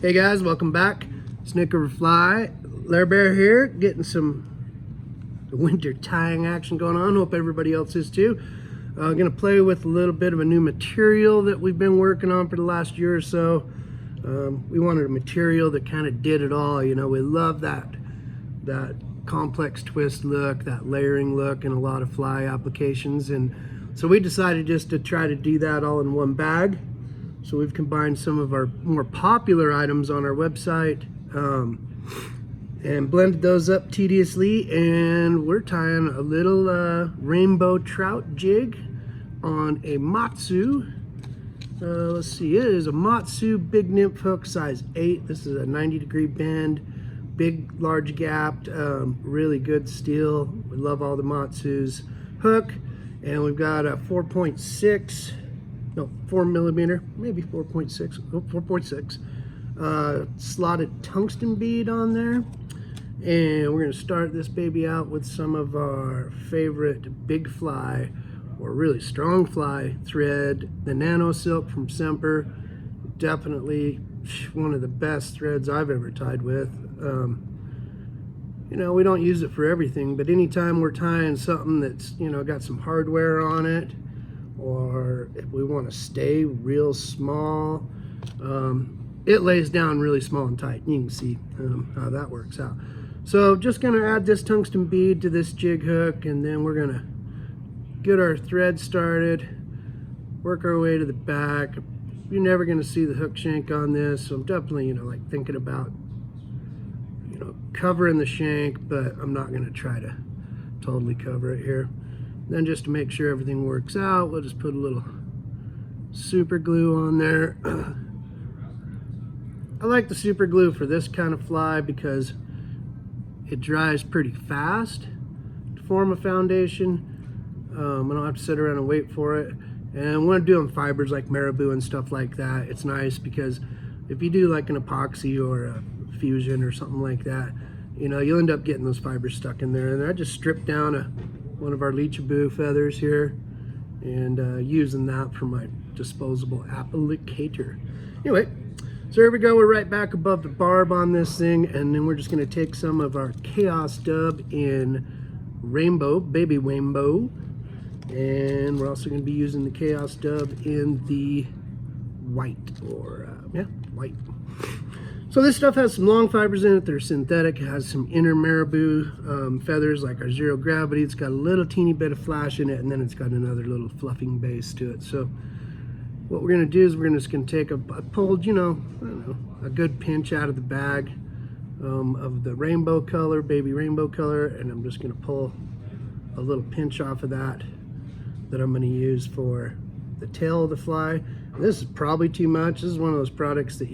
Hey guys, welcome back. Snake over fly, Lair Bear here, getting some winter tying action going on. Hope everybody else is too. Gonna play with a little bit of a new material that we've been working on for the last year or so. We wanted a material that kind of did it all. You know, we love that complex twist look, that layering look in a lot of fly applications, and so we decided just to try to do that all in one bag. So we've combined some of our more popular items on our website and blended those up tediously, and we're tying a little rainbow trout jig on a Matsu. Let's see, it is a Matsu big nymph hook, size 8. This is a 90-degree bend, big, large gapped, really good steel. We love all the Matsu's hook, and we've got a 4.6. No, 4 millimeter, maybe 4.6, 4.6 slotted tungsten bead on there. And we're going to start this baby out with some of our favorite big fly or really strong fly thread, the nano silk from Semper. Definitely one of the best threads I've ever tied with. You know, we don't use it for everything, but anytime we're tying something that's, you know, got some hardware on it, or if we want to stay real small, it lays down really small and tight. You can see how that works out. So just going to add this tungsten bead to this jig hook, and then we're going to get our thread started, work our way to the back. You're never going to see the hook shank on this, so I'm definitely, you know, like thinking about, you know, covering the shank, but I'm not going to try to totally cover it here. Then just to make sure everything works out, we'll just put a little super glue on there. I like the super glue for this kind of fly because it dries pretty fast to form a foundation. I don't have to sit around and wait for it. And when I'm doing fibers like marabou and stuff like that, it's nice because if you do like an epoxy or a fusion or something like that, you know, you'll end up getting those fibers stuck in there. And I just stripped down one of our leechaboo feathers here and using that for my disposable applicator. Anyway, so here we go. We're right back above the barb on this thing, and then we're just going to take some of our chaos dub in rainbow, baby rainbow, and we're also going to be using the chaos dub in the white, or white. So this stuff has some long fibers in it that are synthetic. It has some inner marabou feathers like our zero gravity. It's got a little teeny bit of flash in it, and then it's got another little fluffing base to it. So what we're going to do is we're just going to take I pulled, you know, I don't know, a good pinch out of the bag of the rainbow color, baby rainbow color, and I'm just going to pull a little pinch off of that I'm going to use for the tail of the fly. And this is probably too much. This is one of those products that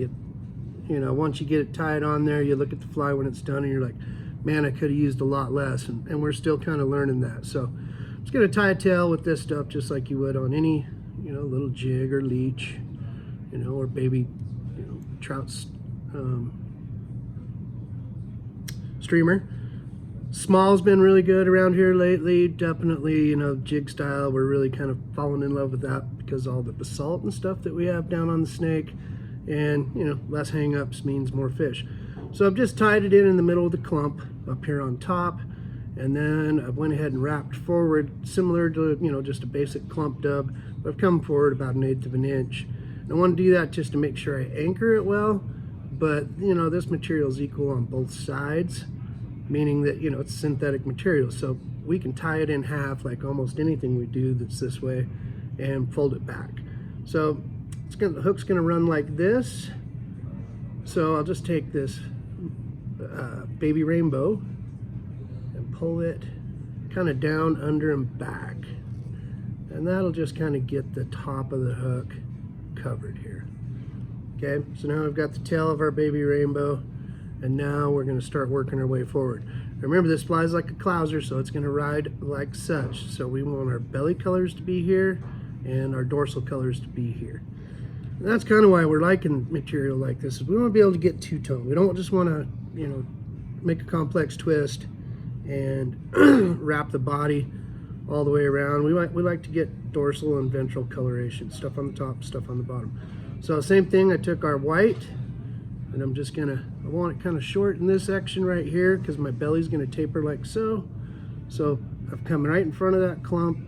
you know, once you get it tied on there, you look at the fly when it's done and you're like, man, I could have used a lot less, and we're still kind of learning that. So I'm just going to tie a tail with this stuff just like you would on any, you know, little jig or leech, you know, or baby, you know, trout streamer. Small's been really good around here lately. Definitely, you know, jig style, we're really kind of falling in love with that because all the basalt and stuff that we have down on the snake. And, you know, less hang-ups means more fish. So I've just tied it in the middle of the clump up here on top, and then I went ahead and wrapped forward similar to, you know, just a basic clump dub, but I've come forward about 1/8 of an inch. And I want to do that just to make sure I anchor it well, but, you know, this material is equal on both sides, meaning that, you know, it's synthetic material, so we can tie it in half like almost anything we do that's this way and fold it back. So the hook's going to run like this. So I'll just take this baby rainbow and pull it kind of down, under, and back, and that'll just kind of get the top of the hook covered here. Okay, so now we've got the tail of our baby rainbow, and now we're going to start working our way forward. Remember, this flies like a clouser, so it's going to ride like such. So we want our belly colors to be here and our dorsal colors to be here. And that's kind of why we're liking material like this. We want to be able to get two-tone. We don't just want to, you know, make a complex twist and wrap the body all the way around. We like to get dorsal and ventral coloration, stuff on the top, stuff on the bottom. So same thing, I took our white, And I'm just gonna, I want it kind of short in this section right here because my belly's gonna taper like so. So I've come right in front of that clump,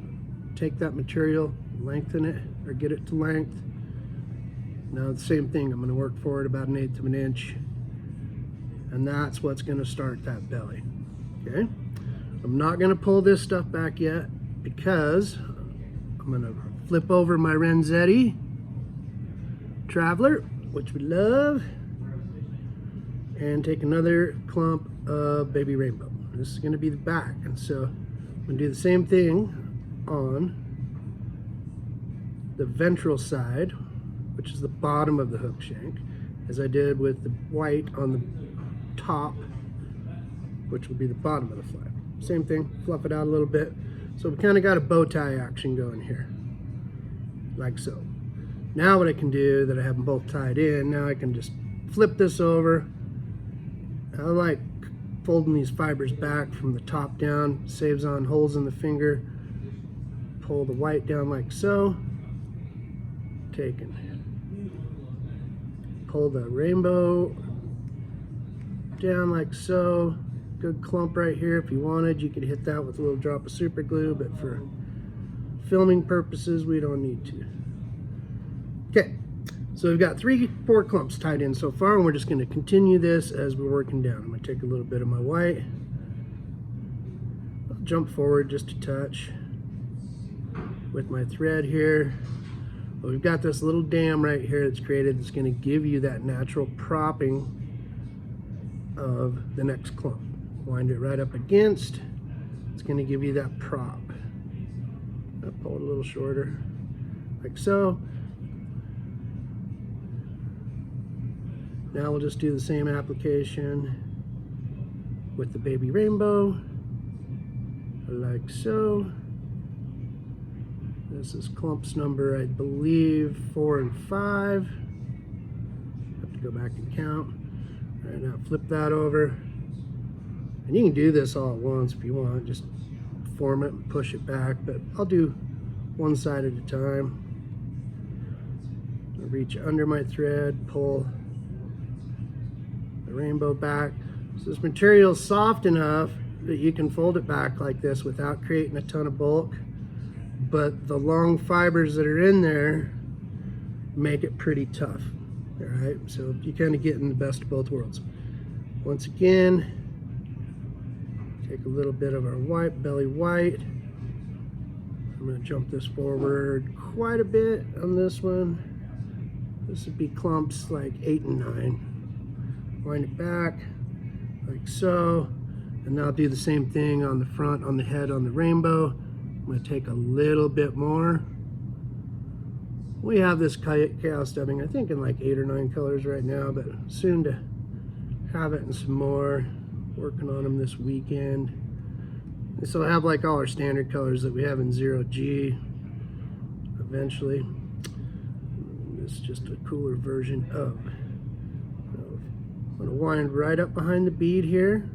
take that material, lengthen it, or get it to length. Now the same thing, I'm gonna work forward about 1/8 of an inch. And that's what's gonna start that belly, okay? I'm not gonna pull this stuff back yet because I'm gonna flip over my Renzetti Traveler, which we love, and take another clump of baby rainbow. This is gonna be the back, and so I'm gonna do the same thing on the ventral side, which is the bottom of the hook shank, as I did with the white on the top, which will be the bottom of the fly. Same thing, fluff it out a little bit. So we kind of got a bow tie action going here, like so. Now what I can do, that I have them both tied in, now I can just flip this over. I like folding these fibers back from the top down, saves on holes in the finger. Pull the white down like so, taken. Pull the rainbow down like so. Good clump right here. If you wanted, you could hit that with a little drop of super glue, but for filming purposes, we don't need to. Okay, so we've got 4 clumps tied in so far, and we're just going to continue this as we're working down. I'm going to take a little bit of my white, I'll jump forward just a touch with my thread here. But we've got this little dam right here that's created that's going to give you that natural propping of the next clump. Wind it right up against, it's going to give you that prop. I'll pull it a little shorter, like so. Now we'll just do the same application with the baby rainbow, like so. This is clumps number, I believe, 4 and 5. Have to go back and count. All right, now flip that over. And you can do this all at once if you want, just form it and push it back, but I'll do one side at a time. I'll reach under my thread, pull the rainbow back. So this material is soft enough that you can fold it back like this without creating a ton of bulk, but the long fibers that are in there make it pretty tough. All right, so you kind of get in the best of both worlds. Once again, take a little bit of our white, belly white. I'm going to jump this forward quite a bit on this one. This would be clumps like 8 and 9. Wind it back like so. And now I'll do the same thing on the front, on the head, on the rainbow. I'm going to take a little bit more. We have this chaos stubbing, I think in like 8 or 9 colors right now, but soon to have it in some more. Working on them this weekend. And so I have like all our standard colors that we have in 0G eventually. This is just a cooler version of. I'm going to wind right up behind the bead here,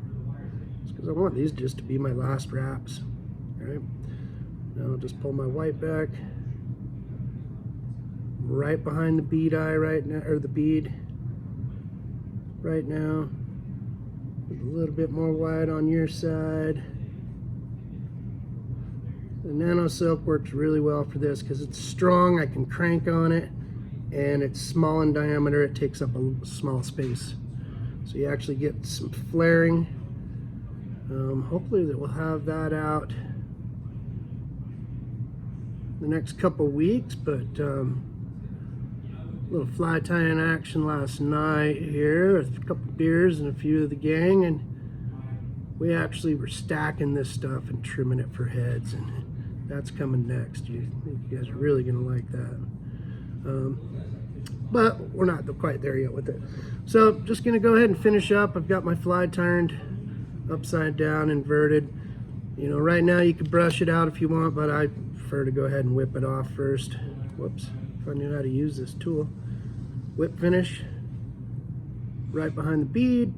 because I want these just to be my last wraps. All right. Now I'll just pull my white back right behind the bead eye right now, or the bead right now. A little bit more white on your side. The nano silk works really well for this because it's strong. I can crank on it, and it's small in diameter. It takes up a small space, so you actually get some flaring. Hopefully that we'll have that out the next couple weeks, but little fly tying action last night here with a couple beers and a few of the gang, and we actually were stacking this stuff and trimming it for heads, and that's coming next. You guys are really gonna like that, but we're not quite there yet with it. So just gonna go ahead and finish up. I've got my fly turned upside down, inverted. You know, right now you could brush it out if you want, but I prefer to go ahead and whip it off first. Whoops, if I knew how to use this tool. Whip finish right behind the bead.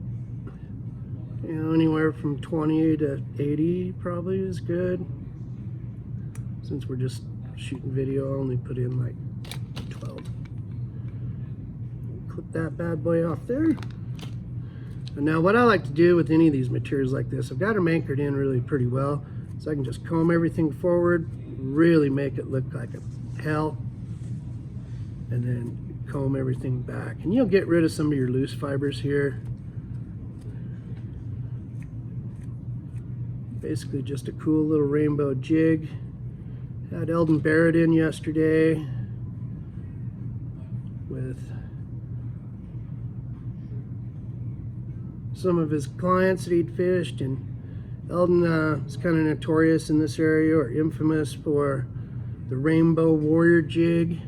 You know, anywhere from 20 to 80 probably is good. Since we're just shooting video, I'll only put in like 12. Clip that bad boy off there. And now what I like to do with any of these materials like this, I've got them anchored in really pretty well, so I can just comb everything forward, really make it look like a hell, and then comb everything back. And you'll get rid of some of your loose fibers here. Basically just a cool little rainbow jig. Had Eldon Barrett in yesterday with some of his clients that he'd fished, and Eldon is kind of notorious in this area, or infamous for the rainbow warrior jig.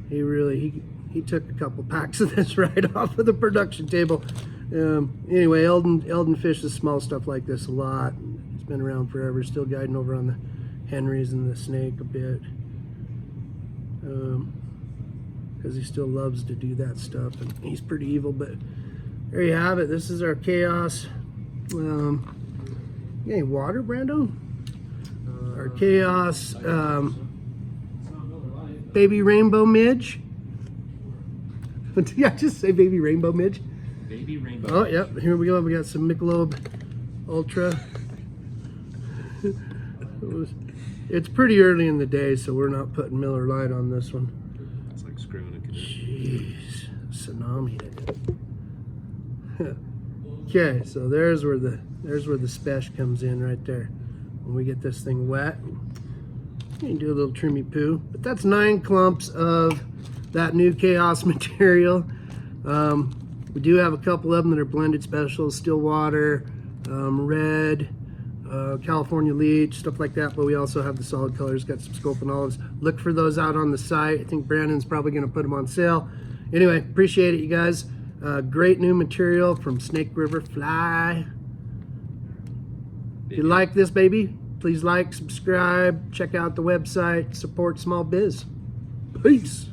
He took a couple packs of this right off of the production table. Anyway, Eldon fishes small stuff like this a lot. He's been around forever, still guiding over on the Henrys and the Snake a bit, because he still loves to do that stuff, and he's pretty evil. But there you have it. This is our Chaos. Any water, Brando? Our Chaos baby rainbow midge. Did I just say baby rainbow midge? Baby rainbow. Oh, yep. Here we go. We got some Michelob Ultra. It's pretty early in the day, so we're not putting Miller Lite on this one. It's like screwing a canoe. Jeez, tsunami. Okay, so there's where the spesh comes in right there. When we get this thing wet, you can do a little trimmy poo. But that's 9 clumps of that new Chaos material. We do have a couple of them that are blended specials, Stillwater, red, California leech, stuff like that, but we also have the solid colors, got some scope and olives. Look for those out on the site. I think Brandon's probably going to put them on sale. Anyway, appreciate it, you guys. Great new material from Snake River Fly. If you like this, baby, please like, subscribe, check out the website, support small biz. Peace.